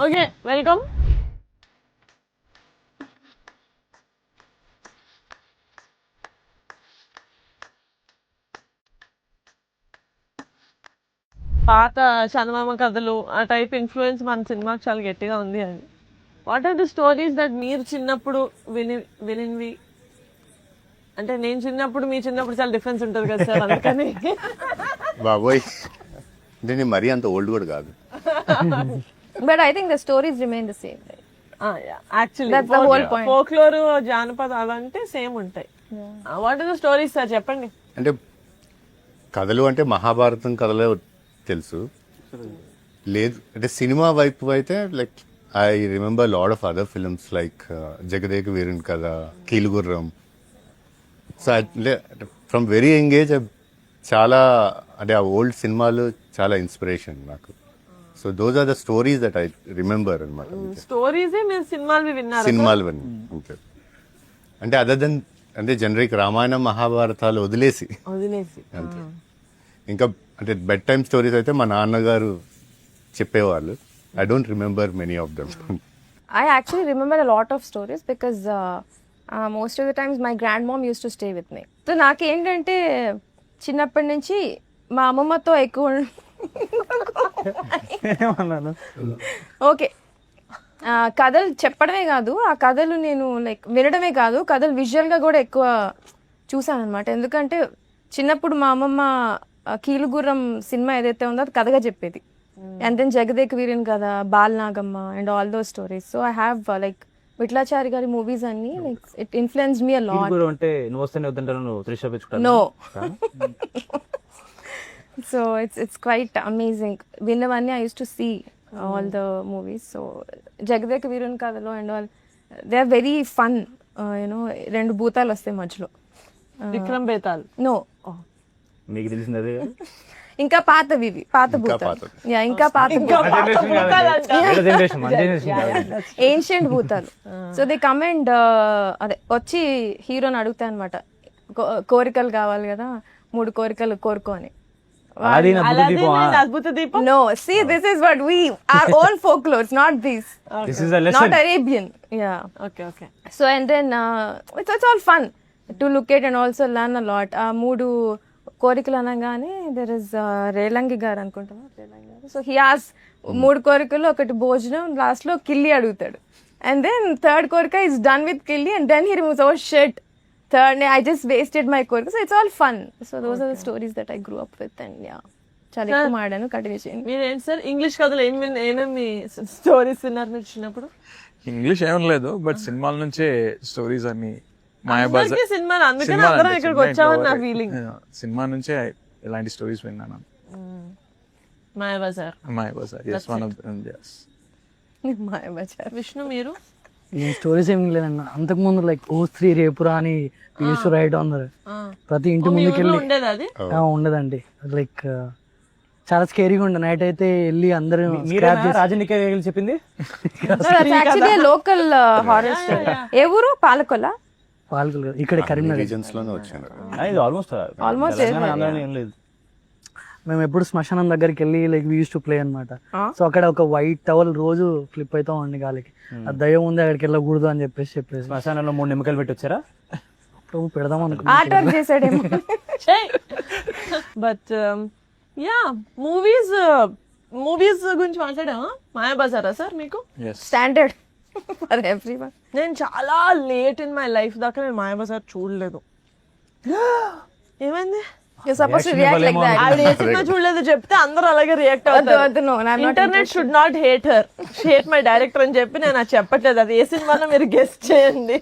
Okay welcome. పాత చందమామ కథలు ఆ టైప్ ఇన్ఫ్లుయెన్స్ మన సినిమాకి చాలా గట్టిగా ఉంది అని. What are the stories that మీరు చిన్నప్పుడు వినివి? అంటే నేను చిన్నప్పుడు మీ చిన్నప్పుడు చాలా డిఫరెన్స్ ఉంటుంది కదా సార్, అందుకని. బాబోయ్, అంటే నేను మరీ అంత ఓల్డ్ కూడా కాదు. But I think the stories remain the same. Right? Actually That's the whole point. Folklore, జానపద అవంటే సేమ్ ఉంటాయి. What are the stories sir, చెప్పండి. అంటే కథలు అంటే మహాభారతం కథలే తెలుసు. లేదు అంటే సినిమా వైపు అయితే like I remember lot of other films like Jagadeka Veeruni Katha, Keelugurram. So అంటే ఫ్రమ్ వెరీ యంగ్ ఏజ్ చాలా అంటే ఆ ఓల్డ్ సినిమాలు చాలా ఇన్స్పిరేషన్ నాకు. So those are the stories that I remember అనమాట. స్టోరీసే మీరు సినిమాలు విన్నారు? సినిమాలు అంతే. అంటే అదర్ దెన్ అంటే జనరిక్ రామాయణం మహాభారతాలు వదిలేసి అంతే. ఇంకా అంటే బెడ్ టైమ్ స్టోరీస్ అయితే మా నాన్నగారు చెప్పేవాళ్ళు. I don't remember many of them. I actually remember a lot of stories because most of the times my grandmom used to stay with me. So నాకేంటంటే చిన్నప్పటి నుంచి మా అమ్మమ్మతో ఎక్కువ ఓకే కథలు చెప్పడమే కాదు, ఆ కథలు నేను లైక్ వినడమే కాదు, కథలు విజువల్గా కూడా ఎక్కువ చూసాను అనమాట. ఎందుకంటే చిన్నప్పుడు మా అమ్మమ్మ కీలుగుర్రం సినిమా ఏదైతే ఉందో అది కథగా చెప్పేది. And then Jagadeka Veeruni Katha, Balanagamma and all those stories. So I have like Vittalachari గారి మూవీస్ అన్ని like it influence me a lot. అంటే నువ్వు వస్తేనే వద్దంటారు, నువ్వు త్రిష పెంచుకుంటావు. No. So it's quite amazing. Vinnavani I used to see all the movies. So Jagadeka Veerun Kadalo and all, they are very fun. రెండు భూతాలు వస్తాయి మధ్యలో. విక్రమ్ బేతాల్. నో, మీకు తెలిసింది అదే. ఇంకా పాతవి ఇవి, పాత భూతాలు. ఇంకా పాత ఏన్షియంట్ భూతాలు. సో దే కమ్ అండ్ అదే వచ్చి హీరోని అడుగుతాయి అనమాట, కోరికలు కావాలి కదా, 3 కోరికలు కోరుకో అని. అద్భుత దీపం. No, see, this is what we, our own folklore, not these. This is a lesson. Not Arabian. Yeah. Okay. So and then it's all fun to look at and also learn a lot. 3 కోరికలు అనగానే there is Relangi గారు అనుకుంటున్నా, రేలంగి గారు. So he asks 3 కోరికలు, ఒకటి భోజనం, last లో కిల్లి అడుగుతాడు. And then 3rd కోరిక is done with Killi and then he removes, oh shit, third I just wasted my కోరిక. So it's all fun. So those are the stories that I grew up with and yeah. చాలా ఎక్కువ మాడాను, continue చేయండి. మీరేంటి sir English కథలు ఏమేమి stories విన్నారు మీరు చిన్నప్పుడు? ఇంగ్లీష్ ఏం లేదు, బట్ సినిమాల నుంచే స్టోరీస్ అన్ని. మాయాబజార్ సినిమాలు, అందుకని అందరం ఇక్కడికి వచ్చామని నా ఫీలింగ్. సినిమా నుంచే ఇలాంటి స్టోరీస్ విన్నాను. Mayabazar. Mayabazar, yes, one of them, yes. Mayabazar. Vishnu మీరు? ఈ స్టోరీస్ ఏం లేదన్న. అంతకుముందు లైక్ ఓ స్త్రీ రేపురా అని పీయూష్ రైట్ ఉన్నారు. ప్రతి ఇంటి ముందుకు వెళ్ళి ఉండేది అది ఉండదండి. లైక్ చాలా స్కేరీగా ఉండే. నైట్ అయితే వెళ్ళి అందరూ రాజనీక చెప్పింది లోకల్ హారర్ స్టోరీ. ఏ ఊరు? పాలకొల. పాలకులు ఇక్కడ కరీంనగర్ రీజన్స్ లోనే వచ్చాను. ఆల్మోస్ట్ ఏం లేదు. మేము ఎప్పుడు శ్మశానం దగ్గరికి వెళ్ళి like we use to play అనమాట. సో అక్కడ ఒక వైట్ టవల్ రోజు ఫ్లిప్ అవుతా ఉండి గాలికి, ఆ దయ్యం ఉంది అక్కడికి వెళ్ళకూడదు అని చెప్పేసి శ్మశానంలో 3 నిమ్మకాయలు పెట్టి వచ్చారా? పెడదాం ఆర్ట్ వర్క్ చేసాడేమో. బట్ యా, మూవీస్ గురించి మాట్లాడామా? మాయాబజారా సార్ మీకు? Standard for everyone. నేను చాలా లేట్ ఇన్ మై లైఫ్ దాకా నేను మాయాబజార్ చూడలేదు. ఏమైంది? You're supposed to react like that. ఆవిడ ఏ సినిమా చూడలేదు చెప్తే అందరూ అలాగే రియాక్ట్ అవుతారు. Internet should not hate her, hate my director అని చెప్పి నేను అది చెప్పట్లేదు. అది ఏ సినిమాలో మీరు గెస్ట్ చేయండి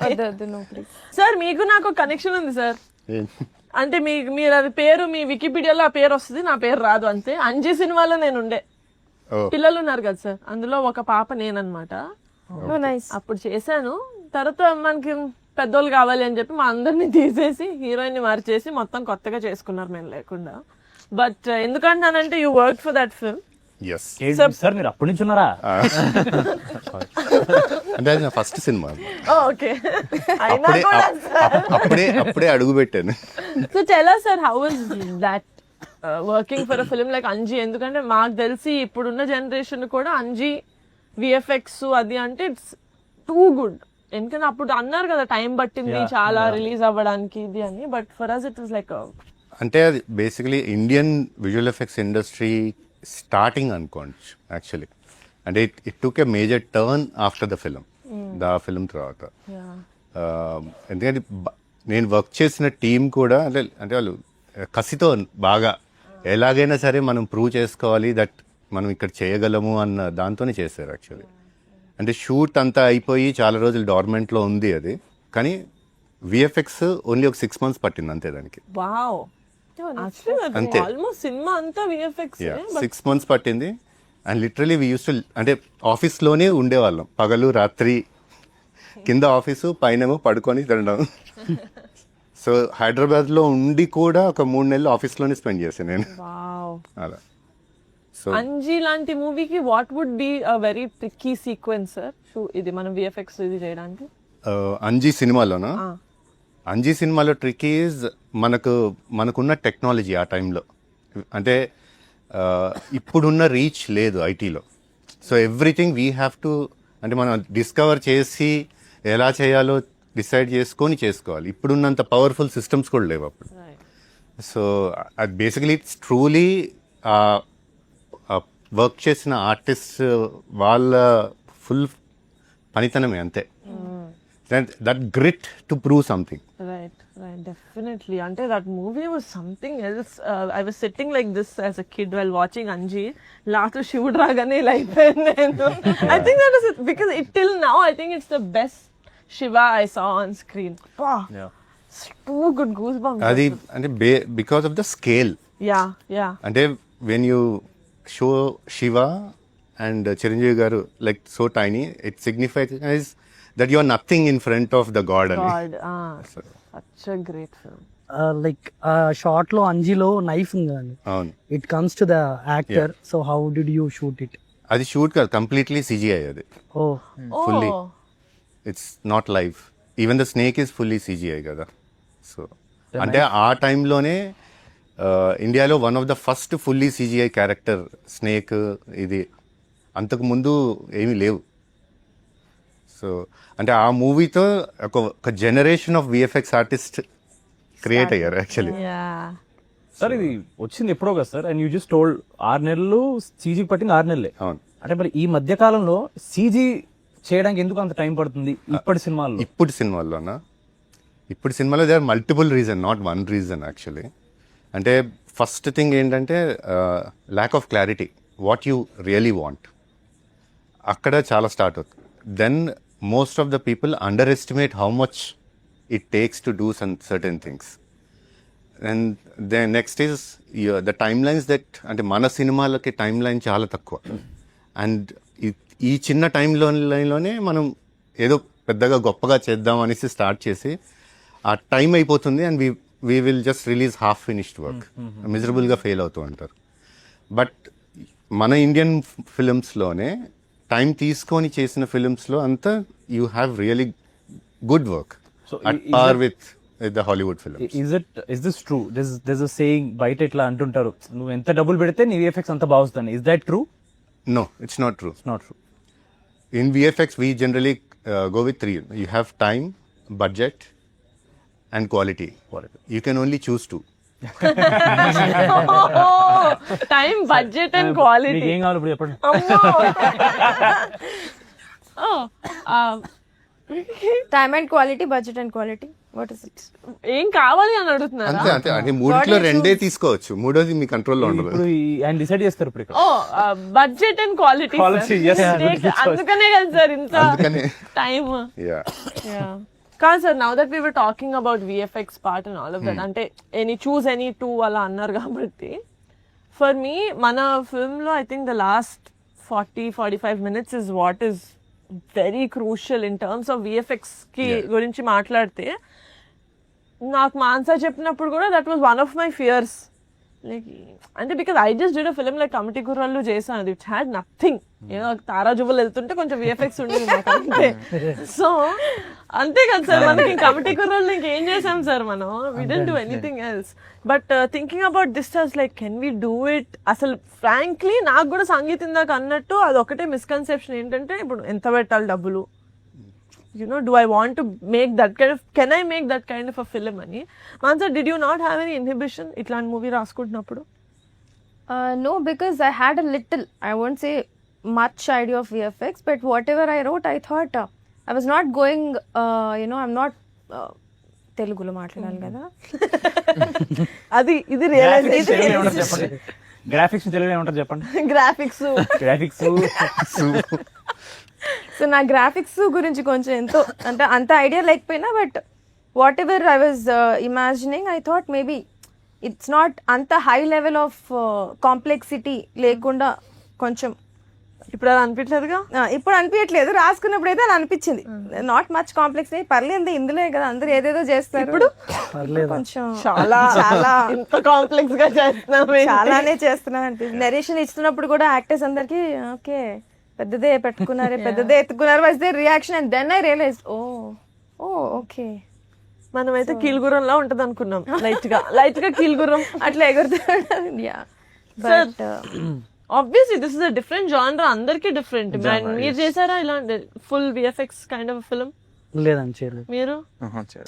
సార్. మీకు నాకు కనెక్షన్ ఉంది సార్. అంటే మీరు అది పేరు మీ వికీపీడియాలో ఆ పేరు వస్తుంది, నా పేరు రాదు అంతే. అంజీ సినిమాలో నేను ఉండే. పిల్లలు ఉన్నారు కదా సార్, అందులో ఒక పాప నేనన్నమాట. అప్పుడు చేశాను. తర్వాత మనకి పెద్దోళ్ళు కావాలి అని చెప్పి మా అందరినీ తీసేసి హీరోయిన్ ని మార్చేసి మొత్తం కొత్తగా చేసుకున్నారు మేము లేకుండా. బట్ ఎందుకంటానంటే you work for that film. Sir మీరు అప్పటి నుంచి ఉన్నారా? అంటే అది నా ఫస్ట్ సినిమా. ఓకే, అప్పుడే అడుగు పెట్టాను. So tell us sir, how is that working for a film like Anji? ఎందుకంటే మాకు తెలిసి ఇప్పుడున్న జనరేషన్ కూడా అంజీ విఎఫ్ఎక్స్ అది అంటే ఇట్స్ టూ గుడ్. ఎందుకంటే అప్పుడు అన్నారు కదా టైం పట్టింది చాలా రిలీజ్ అవ్వడానికి ఇది అని, but for us it was like అంటే అది basically Indian visual effects industry starting అనుకోండి యాక్చువల్లీ. అంటే it took a major turn after the film తర్వాత. ఎందుకంటే నేను వర్క్ చేసిన టీం కూడా అంటే వాళ్ళు కసితో బాగా ఎలాగైనా సరే మనం ప్రూవ్ చేసుకోవాలి దట్ మనం ఇక్కడ చేయగలము అన్న దాంతోనే చేశారు యాక్చువల్లీ. అంటే షూట్ అంతా అయిపోయి చాలా రోజులు డార్మెంట్లో ఉంది అది, కానీ విఎఫ్ఎక్స్ ఓన్లీ ఒక 6 months పట్టింది అంతే దానికి. వావ్, అంతే. ఆల్మోస్ట్ సినిమా అంతా విఎఫ్ఎక్స్. 6 months పట్టింది. And literally we use to అంటే ఆఫీస్లోనే ఉండేవాళ్ళం, పగలు రాత్రి, కింద ఆఫీసు పైనేమో పడుకొని తినడం. సో హైదరాబాద్లో ఉండి కూడా ఒక 3 నెలలు ఆఫీస్లోనే స్పెండ్ చేశాను నేను అలా. సో అంజీ లాంటి మూవీకి what would be a very tricky sequence sir ఇది మనం విఎఫ్ఎక్స్ ఇది చేయడానికి? అంజీ సినిమాలోనా? అంజీ సినిమాలో ట్రిక్ ఈజ్ మనకున్న టెక్నాలజీ ఆ టైంలో. అంటే ఇప్పుడున్న రీచ్ లేదు ఐటీలో. So everything we have to అంటే మనం డిస్కవర్ చేసి ఎలా చేయాలో డిసైడ్ చేసుకొని చేసుకోవాలి. ఇప్పుడున్నంత పవర్ఫుల్ సిస్టమ్స్ కూడా లేవు అప్పుడు. సో అది బేసికలీ ఇట్స్ ట్రూలీ వర్క్ చేసిన ఆర్టిస్ట్ వాళ్ళ ఫుల్ పనితనమే అంతే. That grit to prove something. Right, definitely. Ante that movie was something else. I was sitting like this as a kid while watching Anji. Last Shivu Dragane like I think that is it, because till now I think it's the best Shiva I saw on screen. Wow. Yeah. Too good, goosebumps. అది అంటే because of the scale. Yeah. అంటే when you show Shiva and Chiranjeevi గారు like so tiny, it signifies that you are nothing in front of the god. Such a great film. Like short లో అంజీలో knife ఉంది కదండి, అవును. It comes to the actor. So how did you shoot it? అది shoot కాదు, completely CGI అది. Oh fully it's not live. Even the snake is fully CGI కదా. So అంటే ఆ టైంలోనే ఇండియాలో one of the first fully CGI character snake ఇది. అంతకు ముందు ఏమీ లేవు. సో అంటే ఆ మూవీతో ఒక generation of VFX artist create అయ్యారు యాక్చువల్లీ. సార్ ఇది వచ్చింది ఎప్పుడో కదా sir, and you just told 6 నెలలు సీజీకి పట్టింది 6 నెలలే. అవును. అంటే మరి ఈ మధ్య కాలంలో సీజీ చేయడానికి ఎందుకు అంత టైం పడుతుంది ఇప్పటి సినిమాల్లో? ఇప్పుడు సినిమాలో they are multiple reason, not one reason actually. అంటే ఫస్ట్ థింగ్ ఏంటంటే lack of clarity, what you really want, అక్కడ చాలా స్టార్ట్ అవుతుంది. Then most of the people underestimate how much it takes to do some certain things. And then next is the timelines that అంటే మన సినిమాలకి time line చాలా తక్కువ. And ఈ చిన్న టైం లైన్లోనే మనం ఏదో పెద్దగా గొప్పగా చేద్దాం అనేసి స్టార్ట్ చేసి ఆ టైం అయిపోతుంది and we will just release half finished work, మిజరబుల్గా ఫెయిల్ అవుతూ ఉంటారు. బట్ మన ఇండియన్ ఫిలిమ్స్లోనే టైం తీసుకొని చేసిన ఫిలిమ్స్లో అంతా you have really good work at par with the Hollywood films. Is this true? This a saying బయట ఇట్లా అంటుంటారు, నువ్వు ఎంత డబ్బులు పెడితే నీ విఎఫ్ఎక్స్ అంత బాగుందని. Is that true? No, it's not true. It's not true. In VFX, we generally go with 3. You have time, budget, and quality. You can only choose 2. Time, budget and quality. మీకు ఏం కావాలి ఇప్పుడు చెప్పండి. Time and quality, budget and quality, what is it? ఏం కావాలి అని అడుగుతున్నారు. అంతే అంటే మూడిట్లో 2 తీసుకోవచ్చు, మూడోది మీ కంట్రోల్లో ఉండదు. ఇప్పుడు ఆయన డిసైడ్ చేస్తారు ఇప్పుడు ఇక్కడ. Budget and quality. అందుకనే కదా సార్ ఇంత టైం. కాదు sir, now that we were talking about VFX part and all of that, అంటే చూస్ ఎనీ 2 అలా అన్నారు కాబట్టి, ఫర్ మీ మన ఫిల్మ్లో I think the last 40-45 minutes is what is very crucial in terms of VFX కి గురించి మాట్లాడితే. నాకు మాన్సా చెప్పినప్పుడు కూడా that was one of my fears. Like అంటే because I just did a film like committee Kurrallu చేశాను, ఇట్ హ్యాడ్ నథింగ్. ఏదో తారా జువ్వలు వెళ్తుంటే కొంచెం విఎఫ్ఎక్స్ ఉండేది నాకు అంతే. సో అంతే కదా సార్, మనకి కమిటీ కుర్రాళ్ళు ఇంకేం చేసాం సార్ మనం, we don't do anything else. But thinking about this was like can we do it. అసలు ఫ్రాంక్లీ నాకు కూడా సంగీతం ఇందాక అన్నట్టు అది ఒకటే మిస్కన్సెప్షన్ ఏంటంటే, ఇప్పుడు ఎంత పెట్టాలి డబ్బులు, do I want to make that kind of, can I make that kind of a film ani? Mansa, did you not have any inhibition itlan movie raskuntunappudu? No, because I had a little, I won't say much idea of VFX, but whatever I wrote, I thought I was not going, I'm not Telugulo మాట్లాడాలి కదా, అది ఇది realisation. Graphics తెలుగులో ఏమంటారు చెప్పండి? Graphics so నా graphics గురించి కొంచెం ఎంతో అంటే అంత ఐడియా లేకపోయినా, but what ever I was imagining, I thought maybe it's not అంత హై లెవెల్ ఆఫ్ కాంప్లెక్సిటీ లేకుండా కొంచెం. ఇప్పుడు అది అనిపించలేదుగా? ఇప్పుడు అనిపించట్లేదు, రాసుకున్నప్పుడు అయితే అది అనిపించింది. నాట్ మచ్ కాంప్లెక్స్, పర్లేదు ఇందులో కదా అందరూ ఏదేదో చేస్తారు, ఇప్పుడు కొంచెం చాలా చాలా కాంప్లెక్స్ గా చేస్తున్నాం, చాలానే చేస్తున్నాం అనిపిస్తుంది. నెరేషన్ ఇస్తున్నప్పుడు కూడా యాక్టర్స్ అందరికి ఓకే పెద్దదే పెట్టుకున్నారు, పెద్దదే ఎత్తుకున్నారు, was there reaction, and then I realise oh okay మనమైతే కీలుగుర్రంలా ఉంటది అనుకున్నాం, లైట్ గా కీలుగుర్రం అట్లా ఎగురుతాడు. But obviously this is a different genre, అందరికి డిఫరెంట్. మీరు చేశారా ఇలాంటి full VFX kind of film? లేదండి చేయలేదు. మీరు?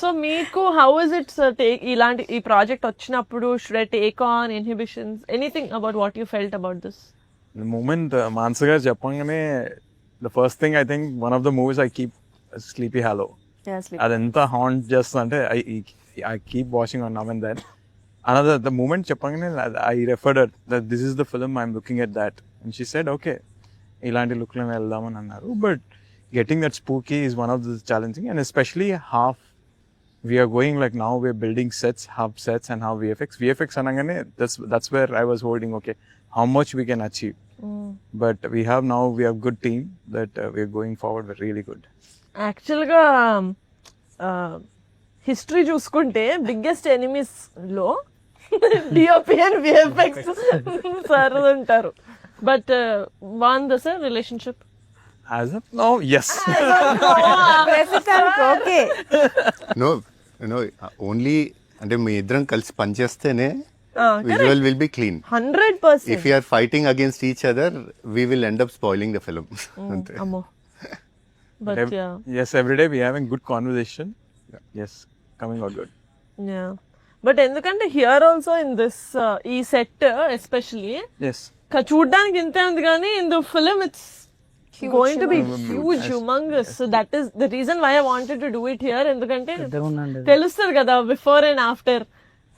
సో మీకు హౌ ఇస్ ఇట్ ఇలాంటి ఈ ప్రాజెక్ట్ వచ్చినప్పుడు, should I take on inhibitions, anything about what you felt about this? The moment Mansa garu చెప్పగానే the first thing I think one of the movies I keep Sleepy Hollow. అదంతా haunt చేస్తుంది అంటే I keep watching on now and then. Another the moment చెప్పగానే I referred her that this is the film I'm looking at that, and she said okay ఇలాంటి look లో వెళ్దామని అన్నారు. But getting that spooky is one of the challenging, and especially half we are going like now we're building sets, half sets and half VFX అనగానే that's where I was holding okay how much we can achieve. But we have good team that we're going forward with really good. యాక్చువల్గా history చూసుకుంటే biggest enemies లో DOP and VFX sir ఉంటారు. But బాగుందా sir relationship? As of now, yes. Okay no only అంటే మీ ఇద్దరం కలిసి పనిచేస్తేనే visual will be clean. 100%. If we are fighting against each other, we will end up spoiling the film. అమ్మో. But yeah. Yes, every day we having good conversation. Yes, coming out good. Yeah. But ఎందుకంటే here also in this ఈ set especially Yes. చూడడానికి ఇంతే ఉంది కానీ in the film it's going to be huge, humongous. So that is the reason why I wanted to do it here. ఎందుకంటే తెలుస్తుంది కదా before and after,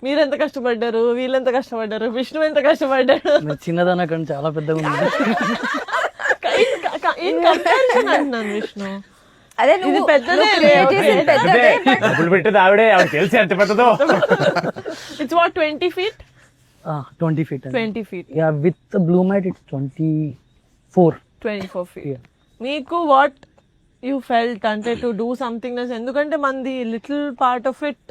మీరు ఎంత కష్టపడ్డారు, వీళ్ళు ఎంత కష్టపడ్డారు, విష్ణు ఎంత కష్టపడ్డాడు. చిన్నదాన కానీ చాలా పెద్దగా ఉంది. అంటున్నాను విష్ణు, అదే ఇది పెద్దదే, డబ్బులు పెట్టేది ఆవిడే, ఆవిడ తెలిసి ఎంత పెద్దదో. It's what 20 feet? 20 feet. 20 feet. Yeah, with the blue mat it's 24 feet. Yeah. మీకు వాట్ యూ ఫెల్ట్ అంటే టు డూ సంథింగ్, ఎందుకంటే మనది లిటిల్ పార్ట్ ఆఫ్ ఇట్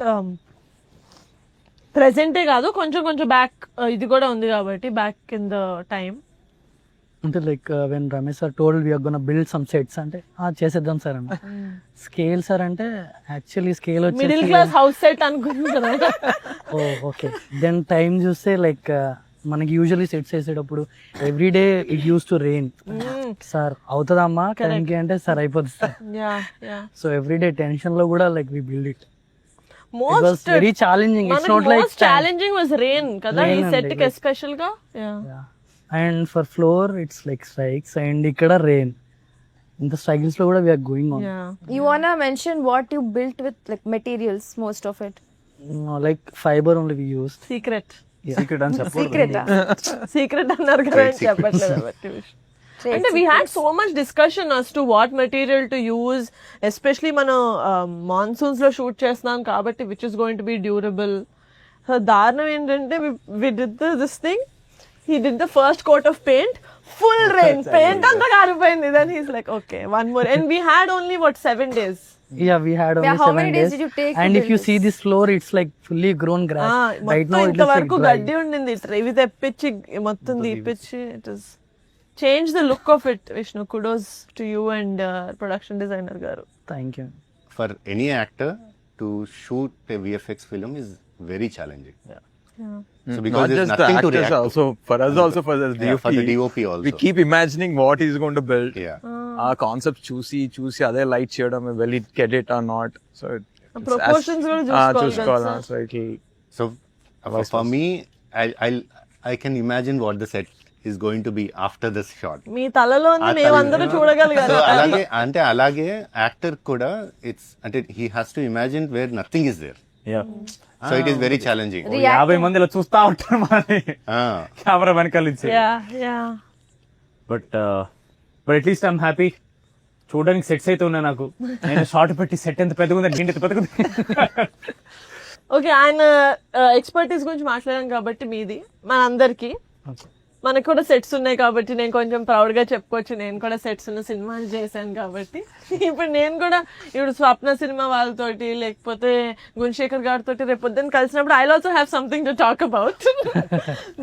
ప్రెసెంటే కాదు, కొంచెం కొంచెం బ్యాక్ ఇది కూడా ఉంది కాబట్టి, బ్యాక్ ఇన్ ద టైమ్. అంటే like when Ramesh sir told we are gonna build some sets అంటే చేసేద్దాం సార్ అంటే, స్కేల్ సార్ అంటే యాక్చువల్లీ స్కేల్ వచ్చి మిడిల్ క్లాస్ హౌస్ సెట్ అనుకుంటున్నారు. Oh okay. దెన్ టైం చూస్తే లైక్ మనకి యూజువల్లీ సెట్స్ వేసేటప్పుడు every day it use to rain, sir అవుతుందమ్మా టైంకి అంటే సార్ అయిపోతుంది sir. So every day tension లో కూడా like we build it. It was very challenging. It's not like most challenging was rain kada ee set ki special ga. Yeah. And for floor it's like strikes and ikkada rain. In the struggles lo kuda we are going on. Yeah. You wanna mention what you built with like materials, most of it? No, like fiber only we used. Secret. Secret అని చెప్పకూడదు. Secret అన్నారు కదా చెప్పట్లేదు బట్టి. అంటే we had so much discussion as to what material to use, especially మనం monsoons లో shoot చేస్తున్నాం కాబట్టి which is going to be durable. So దారుణం ఏంటంటే we did this thing, he did the first coat of paint, full rain, paint అంతా కారిపోయింది. Then he's like okay one more, and we had only 7 days. Yeah, we had only how 7 many days days. did you take to And if build you this? see this floor, it's like fully grown grass. Right now, మొత్తం it looks like ఇంతవరకు dry. గడ్డి ఉండింది, ఇవి తెప్పించి మొత్తం తీపిచ్చి it is change the look of it. Vishnu, kudos to you and production designer గారు. Thank you. For any actor to shoot a VFX film is very challenging. So because Not there's just the nothing to actors react to. also, for us also, for the Yeah, DOP, for the DOP also. we keep imagining what he's going to build. Yeah. Our concept చూసి అదే light చేయడం, will it get it or not? So Proportions కూడా చూసుకోవాలి కదా, so it'll So for me, I can imagine what the set is going to be after this shot. మీ తలలో మేమందరూ చూడగలగాలి. So అలాగే actor కూడా ఇట్స్ అంటే he has to imagine where nothing is there. So it is very challenging. 50 మంది ఇలా చూస్తా ఉంటారు మరి కెమెరా వెనకాల నుంచి. But at least I'm happy. చూడడానికి సెట్స్ అయితే ఉన్నాయి నాకు. నేను షార్ట్ పెట్టి సెట్ ఎంత పెద్దగా ఉంది, ఎంత పెద్దగా ఉంది. ఓకే, ఆయన ఎక్స్పర్టీస్ గురించి మాట్లాడాం కాబట్టి మీది మనందరికి. మనకు కూడా సెట్స్ ఉన్నాయి కాబట్టి నేను కొంచెం ప్రౌడ్ గా చెప్పుకోవచ్చు, నేను కూడా సెట్స్ ఉన్న సినిమాలు చేశాను కాబట్టి. ఇప్పుడు నేను కూడా ఇప్పుడు స్వప్న సినిమా వాళ్ళతోటి లేకపోతే గుణశేఖర్ గారితో రేపు పొద్దున్న కలిసినప్పుడు I also have something to talk about.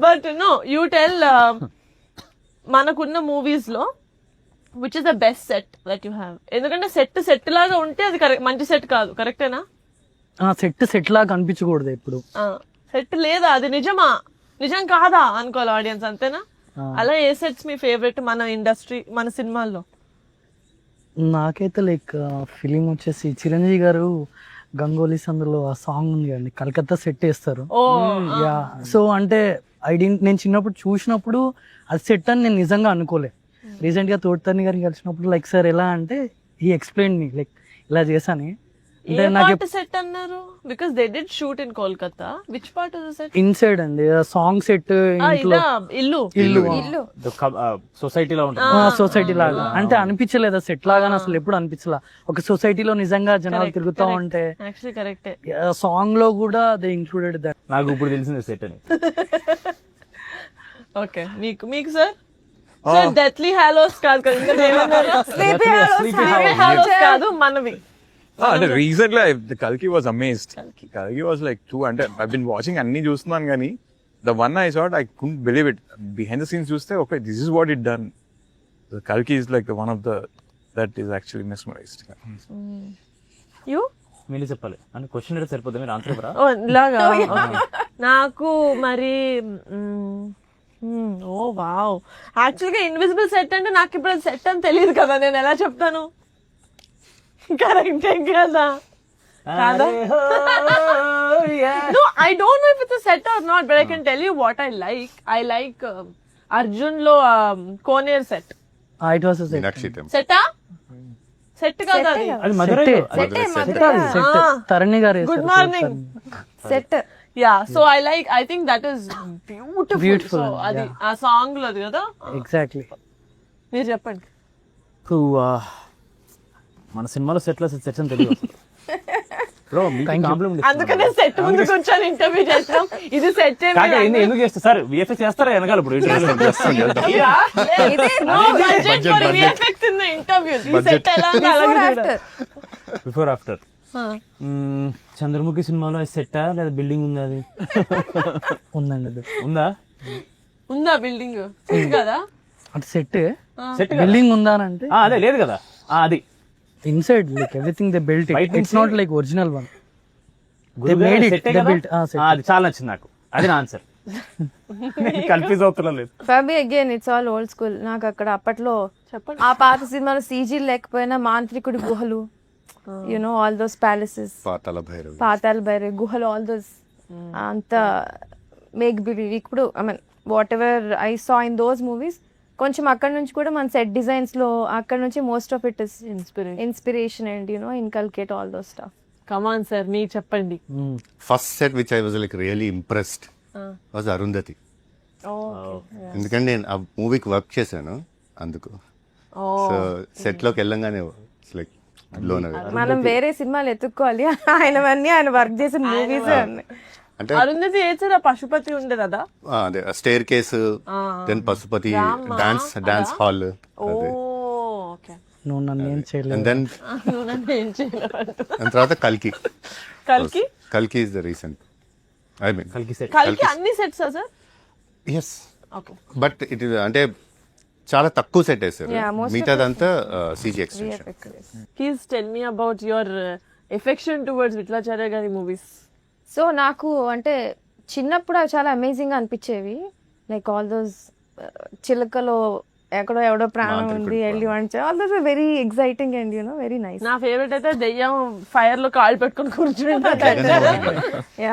But no, you tell మనకున్న మూవీస్ లో which is the best set that you have. ఎందుకంటే సెట్ లాగా ఉంటే అది మంచి సెట్ కాదు, కరెక్టేనా? సెట్ లాగా కనిపించకూడదు ఎప్పుడు. సెట్ లేదా, అది నిజం కాదా అనుకోవాలి ఆడియన్స్, అంతేనా? అలా ఏ సెట్స్ మీ ఫేవరెట్ మన ఇండస్ట్రీ, మన సినిమాల్లో? నాకైతే లైక్ ఫిలిం వచ్చేసి చిరంజీవి గారు గంగోలీస్ అందులో ఆ సాంగ్ ఉంది కదండి, కలకత్తా సెట్ వేస్తారు. యా, సో అంటే నేను చిన్నప్పుడు చూసినప్పుడు అది సెట్ అని నేను నిజంగా అనుకోలే. రీసెంట్ గా తోటతర్ని గారిని కలిసినప్పుడు లైక్ సార్ ఎలా అంటే హీ ఎక్స్ప్లెయిన్ మీ లైక్ ఇలా చేశాని. ఏ పార్ట్ సెట్ అన్నారు? Because they did shoot in Kolkata. Which part of the set? Inside అండి, సాంగ్ సెట్ ఇంట్లో ఇల్లు సొసైటీలో ఉంటుంది. సొసైటీ లాగా అంటే అనిపించలేదు సెట్ లాగా, అసలు ఎప్పుడు అనిపించలే. ఒక సొసైటీలో నిజంగా జనాలు తిరుగుతా ఉంటే యాక్చువల్లీ కరెక్టే. సాంగ్ లో కూడా దే ఇంక్లూడెడ్ దట్. నాకు ఇప్పుడు తెలిసింది సెట్ అని. ఓకే, మీకు సార్? సార్ డెత్లీ హాలోస్ కాదు కదా, ఇంకా ఏమన్నారు? స్లీపీ హాలోస్ కాదు మనవి. అంటే recently the Kalki was amazed. Kalki was like too, అంటే I've been watching అన్ని చూస్తున్నాను కానీ the one I saw I couldn't believe it. Behind the scenes చూస్తే okay, this is what it done. The Kalki is like the one of the that is actually mesmerized. You? మీరు చెప్పాలి అంటే question అయితే సరిపోతుంది, మీరు answer ఇవ్వరా? ఓ ఇలాగా. నాకు మరి ఓ వావ్, యాక్చువల్గా ఇన్విజిబుల్ సెట్ అంటే నాకు ఇప్పుడు అది సెట్ అని తెలియదు కదా, నేను ఎలా చెప్తాను? కరెక్టే కదా? కాదా? No, I don't know if it's a set or not, but I can tell you what I like. I like Arjun lo Koneer set. It was set. Meenakshi temple. సెట్టా? సెట్ కదా అది. అది మధురై తరణి గారు good morning set. Yeah, so I think that is beautiful. So అది ఆ song లో కదా. Exactly. మీరు చెప్పండి. మన సినిమాలో సెట్లో సెట్స్ అని తెలియదు. బ్రో మీకు కాంప్లిమెంట్. అందుకనే సెట్ ముందు కూర్చొని ఇంటర్వ్యూ చేస్తాం. ఇది సెట్ ఎందుకు చేస్తారు సార్? విఎఫ్ఎక్స్ చేస్తారా వెనకాల? ఇప్పుడు బిఫోర్ ఆఫ్టర్. చంద్రముఖి సినిమాలో సెట్టా లేదా బిల్డింగ్ ఉందా? అది ఉందండి. ఉందా బిల్డింగ్ కదా? అంటే సెట్ బిల్డింగ్ ఉందా అంటే అదే లేదు కదా. అది inside like everything they built it. It's not like original one. They made it, they built. అది చాలా నచ్చింది నాకు. అది నా ఆన్సర్. కన్ఫ్యూజ్ అవుతులేదు. For me again it's all old school. నాకు అక్కడ అప్పట్లో ఆ పాత సినిమాలో సీజీ లేకపోయినా మాంత్రికుడి గుహలు, you know all those palaces, Pathala Bhairavi గుహలు, ఆల్ దోస్ అంత మేక్ బిలీవ్. ఇప్పుడు I mean whatever I saw in those movies, కొంచెం అక్కడ నుంచి కూడా మన సెట్ డిజైన్స్ లో అక్కడ నుంచి most of it is inspiration and you know inculcate all those stuff. Come on sir, మీరు చెప్పండి. First set which I was like really impressed was Arundhati. ఎందుకంటే నేను ఆ మూవీకి వర్క్ చేశాను అందుకు. సో సెట్ లోకి వెళ్ళంగానే లైక్ లోన్ అవే. మనం వేరే సినిమాలు ఎత్తుక్కోవాలి, ఆయనవన్నీ ఆయన వర్క్ చేసిన మూవీస్. అంటే అరుంధతి ఏచారా? పశుపతి ఉండేది అదా? అదే staircase, then Pashupati, dance hall. నువ్వు నన్ను ఏం చేయలేదు. అండ్ దెన్ నన్ను ఏం చేయలేరు. దాని తర్వాత కల్కి కల్కి is the recent I mean కల్కి అన్ని సెట్సా sir? Yes, okay. But it అంటే చాలా తక్కువ సెట్ వేసారు, Yeah, most of మిగతాదంతా CG extension. Please tell me about your affection towards Vittalacharya గారి మూవీస్. సో నాకు అంటే చిన్నప్పుడు అవి చాలా అమేజింగ్ గా అనిపించేవి. లైక్ ఆల్ దోస్ చిలకలో ఎక్కడో ఎవడో ప్రాణం ఉంది వెళ్ళి వంచే all those very exciting and you know very nice. నా ఫేవరెట్ అయితే దెయ్యం ఫైర్ లో కాళ్ళు పెట్టుకొని కూర్చుని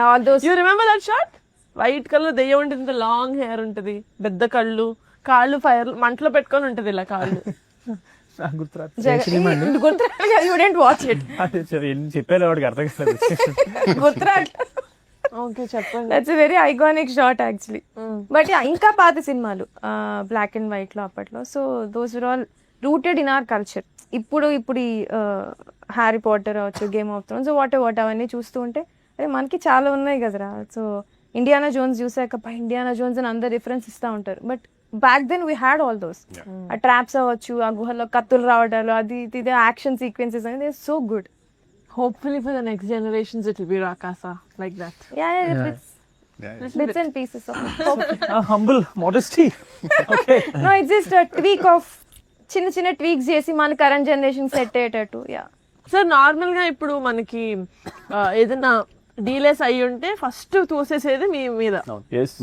all those you remember that shot? White colour దెయ్యం ఉంటుంది, లాంగ్ హెయిర్ ఉంటుంది, పెద్ద కళ్ళు, కాళ్ళు ఫైర్ మంటలో పెట్టుకొని ఉంటది ఇలా కాళ్ళు. చెప్పారు వాడికి అర్థం కాలేదు. ఓకే చెప్పండి. That's very iconic shot actually. But ఇంకా పాత సినిమాలు బ్లాక్ అండ్ వైట్ లో అప్పట్లో. So those are all rooted in our culture. ఇప్పుడు ఈ హ్యారీ పాటర్ అవచ్చు, గేమ్ ఆఫ్ థ్రోన్స్, వాట్ అవన్నీ చూస్తూ ఉంటే అదే మనకి చాలా ఉన్నాయి కదరా. సో ఇండియానా జోన్స్ చూసాక ఇండియానా జోన్స్ అని అందరు రిఫరెన్స్ ఇస్తూ ఉంటారు. But back then we had all those. ఆ ట్రాప్స్ అవ్వచ్చు, ఆ గుహలో కత్తులు రావడాలు, అది ఇది యాక్షన్ సీక్వెన్సెస్ అనేది so good. Hopefully for the next generations it will be Rakasa like that. Bits and pieces of it. Humble modesty. Okay, No, it's just a tweak of చిన్న ట్వీక్స్ చేసి మన కరెంట్ జనరేషన్ సెట్ అయ్యేటట్టు. Sir normal గా ఇప్పుడు మనకి ఏదైనా delays అయ్యి ఉంటే ఫస్ట్ తోసేసేది మీ మీద.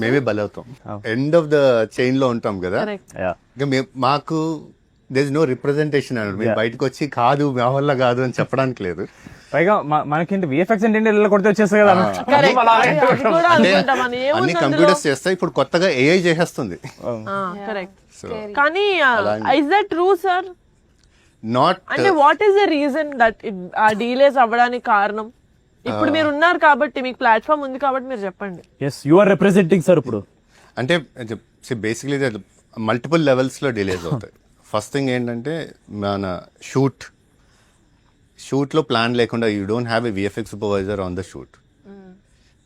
మేమే బలవుతాం, ఎండ్ ఆఫ్ ద చైన్ లో ఉంటాం కదా. Correct. ఇంకా మాకు దేర్ ఇస్ నో రిప్రజెంటేషన్ అన్నమాట. మేము బయటకు వచ్చి కాదు మా వల్ల కాదు అని చెప్పడానికి లేదు. పైగా మనకేంటి VFX అంటే ఇళ్ళ కొడితే వచ్చేస్తాయి కదా. అది కూడా అనుకుంటాం అని అన్ని కంప్యూటర్స్ చేస్తాయి, ఇప్పుడు కొత్తగా AI చేసేస్తుంది. కరెక్ట్. సో కానీ is that true sir? Not అంటే what is the reason that uh delays అవ్వడానికి కారణం? ఇప్పుడు మీరు ఉన్నారు కాబట్టి, మీకు ప్లాట్ఫామ్ ఉంది కాబట్టి మీరు చెప్పండి. Yes, you are representing sir ఇప్పుడు. అంటే బేసిక్లీ మల్టిపుల్ లెవెల్స్ లో డిలేస్ అవుతాయి. ఫస్ట్ థింగ్ ఏంటంటే మన షూట్లో ప్లాన్ లేకుండా you don't have a VFX supervisor on the shoot,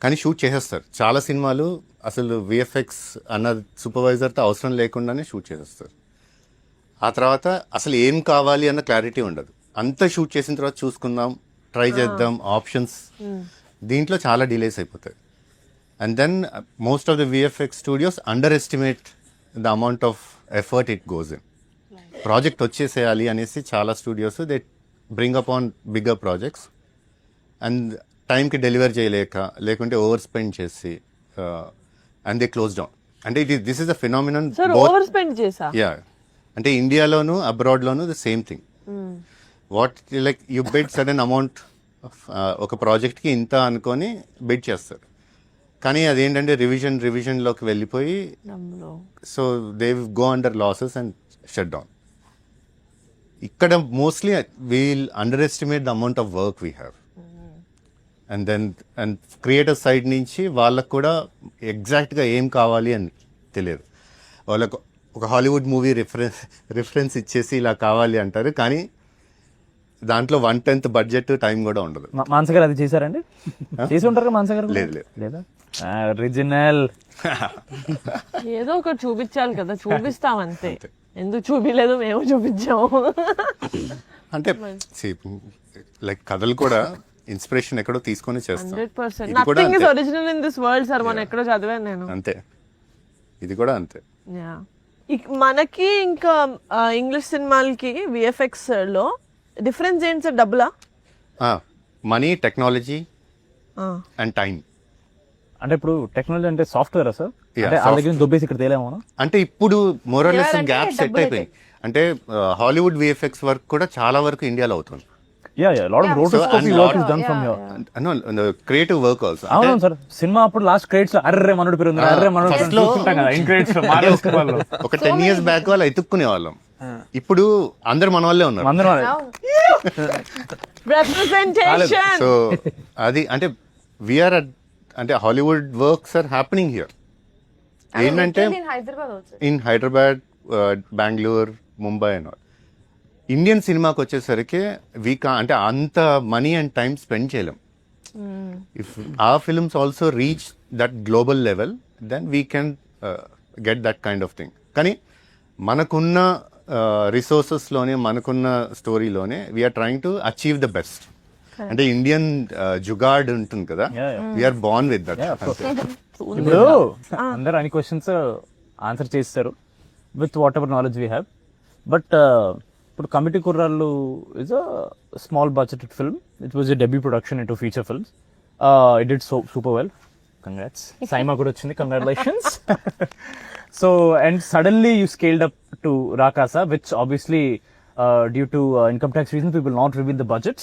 కానీ షూట్ చేసేస్తారు. చాలా సినిమాలు అసలు VFX అన్న సూపర్వైజర్తో అవసరం లేకుండానే షూట్ చేసేస్తారు. ఆ తర్వాత అసలు ఏం కావాలి అన్న క్లారిటీ ఉండదు. అంతా షూట్ చేసిన తర్వాత చూసుకుందాం, ట్రై చేద్దాం, ఆప్షన్స్, దీంట్లో చాలా డిలేస్ అయిపోతాయి. And then most of the VFX studios underestimate the amount of effort it goes in. Project వచ్చేసేయాలి అనేసి చాలా studios they bring up on bigger projects and టైంకి డెలివర్ చేయలేక, లేకుంటే ఓవర్ స్పెండ్ చేసి అండ్ దే క్లోజ్ డౌన్. అంటే this is a phenomenon. Overspend చేసా? Yeah, అంటే ఇండియాలోను అబ్రాడ్లోను the same thing. What like you bid sudden amount ఒక ప్రాజెక్ట్కి ఇంత అనుకొని బిడ్ చేస్తారు, కానీ అదేంటంటే రివిజన్లోకి వెళ్ళిపోయి so they go under losses and shut down. ఇక్కడ mostly we'll underestimate the amount of work we have. And creator side నుంచి వాళ్ళకు కూడా ఎగ్జాక్ట్గా ఏం కావాలి అని తెలియదు. వాళ్ళకు ఒక హాలీవుడ్ మూవీ రిఫరెన్స్ ఇచ్చేసి ఇలా కావాలి అంటారు, కానీ దాంట్లో 1/10 బడ్జెట్ టైం కూడా ఉండదు. మానస గారు అది చేశారండి? చేసి ఉంటారు మానస గారు? లేదు. లేదా ఒరిజినల్ ఏదో ఒకటి చూపించాలి కదా, చూపిస్తాం అంతే. ఎందుకు చూపించలేదు, మేము చూపించాము. అంటే లైక్ కథలు కూడా ఇన్స్పిరేషన్ ఎక్కడో తీసుకొని చేస్తాం. 100% nothing is original in this world sir. మనం ఎక్కడో చదివాను నేను. అంతే, ఇది కూడా అంతే. మనకి ఇంకా ఇంగ్లీష్ సినిమాలకి VFX లో డిఫరెన్స్ ఏంటి సార్? డబ్బులా? Money, technology and time. అంటే ఇప్పుడు టెక్నాలజీ అంటే సాఫ్ట్వేర్ సార్, అంటే ఆ దగ్గర దొబ్బేసి ఇక్కడ తేలేమో. అంటే ఇప్పుడు మోరల్లెస్ గ్యాప్ సెట్ అయిపోయి, అంటే హాలీవుడ్ VFX వర్క్ కూడా చాలా వరకు ఇండియాలో అవుతుంది. Creative work also. అవును సార్, సినిమా అప్పుడు లాస్ట్ క్రెడిట్స్ లో అర్రే మనోడు పేరు ఉంది, అర్రే మనోడు ఒక 10 years బ్యాక్ వాళ్ళు ఎత్తుక్కునే వాళ్ళం. ఇప్పుడు అందరు మన వాళ్ళే ఉన్నారు. సో అది అంటే వీఆర్ అంటే Hollywood works are happening here. ఏంటంటే in Hyderabad, Bengaluru, Mumbai and all. Indian సినిమాకి వచ్చేసరికి అంటే అంత మనీ అండ్ టైం స్పెండ్ చేయలేం. If uh films also reach that global level, then we can get that kind of thing. కానీ మనకున్న రిసోర్సెస్లోనే మనకున్న స్టోరీలోనే we're trying to achieve the best. అంటే ఇండియన్ జుగాడ్ ఉంటుంది కదా, వీఆర్ బోర్న్ విత్ దట్. ఇప్పుడు అందరు అన్ని క్వశ్చన్స్ ఆన్సర్ చేస్తారు with what ever knowledge we have. But ఇప్పుడు committee Kurrallu is a small budgeted film. It was a debut production into feature films. It did super well. Congrats. SIIMA కూడా వచ్చింది, congratulations. So and suddenly you scaled up to Rakasa, which obviously due to income tax reasons we will not reveal the budgets.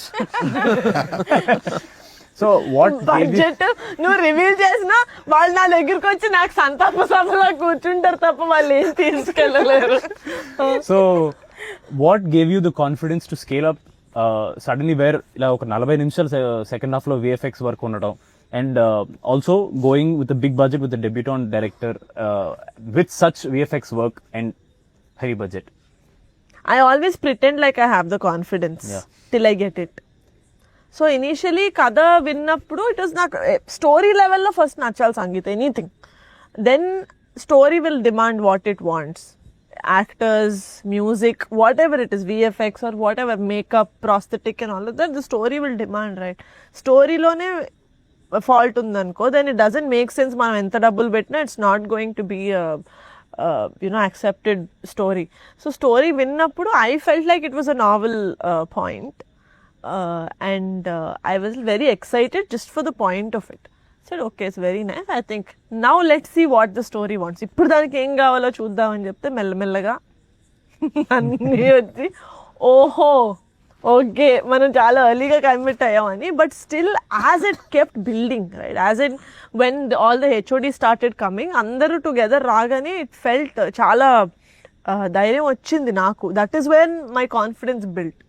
So what budget నువ్వు reveal చేసినా వాళ్ళు నా దగ్గరికి వచ్చి నాకు సంతాప సభలో కూర్చుంటారు తప్ప వాళ్ళు ఏం తీసుకెళ్ళలేరు. So what gave you the confidence to scale up suddenly where ఇలా ఒక 40 నిమిషాలు సెకండ్ హాఫ్ లో VFX వర్క్ ఉండడం and also going with a big budget with a debutant director with such VFX work and heavy budget? I always pretend like I have the confidence till I get it. So initially కథ విన్నప్పుడు it was నాకు story లెవెల్లో first నచ్చాలి సంగీత, anything. Then story will demand what it wants. Actors, music, whatever it is, VFX or whatever, makeup, prosthetic and all of that, the story will demand, right? స్టోరీలోనే fault ఉందనుకో, then it doesn't make sense. మనం ఎంత డబ్బులు పెట్టినా it's not going to be accepted story. So story vinnappudu I felt like it was a novel point, and I was very excited just for the point of it. Said okay, it's very nice. I think now let's see what the story wants. Ippudu daniki em kavalo chuddam ani chepte mellaga anni vachi oho okay మనం చాలా ఎర్లీగా commit అయ్యామని. But still as it kept building, right, as it when all the HOD started coming, అందరూ together రాగానే it felt చాలా ధైర్యం వచ్చింది నాకు. That is when my confidence built.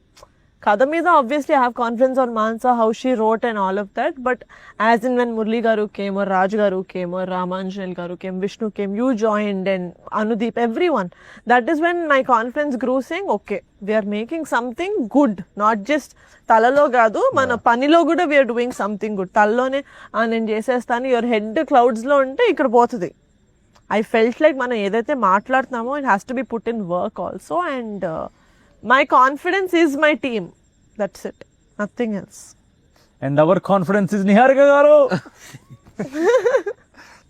కథ మీద obviously I have confidence on Mansa, how she wrote and all of that. But as in when Murali గారు came, or Raj గారు కేమ్, or రామాంజనేల్ గారు came, Vishnu came, you joined, and Anudeep, everyone. That is when my confidence grew, saying okay we're making something good, not just తలలో కాదు మన పనిలో కూడా we're doing something good. తలలోనే నేను చేసేస్తాను, యువర్ హెడ్ క్లౌడ్స్లో ఉంటే ఇక్కడ పోతుంది. ఐ ఫెల్ట్ లైక్ మనం ఏదైతే మాట్లాడుతున్నామో it has to be put in work also, and my confidence is my team. That's it. Nothing else. And our confidence is Niharika garu.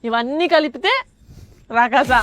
ఇవన్నీ కలిపితే రాకాసా.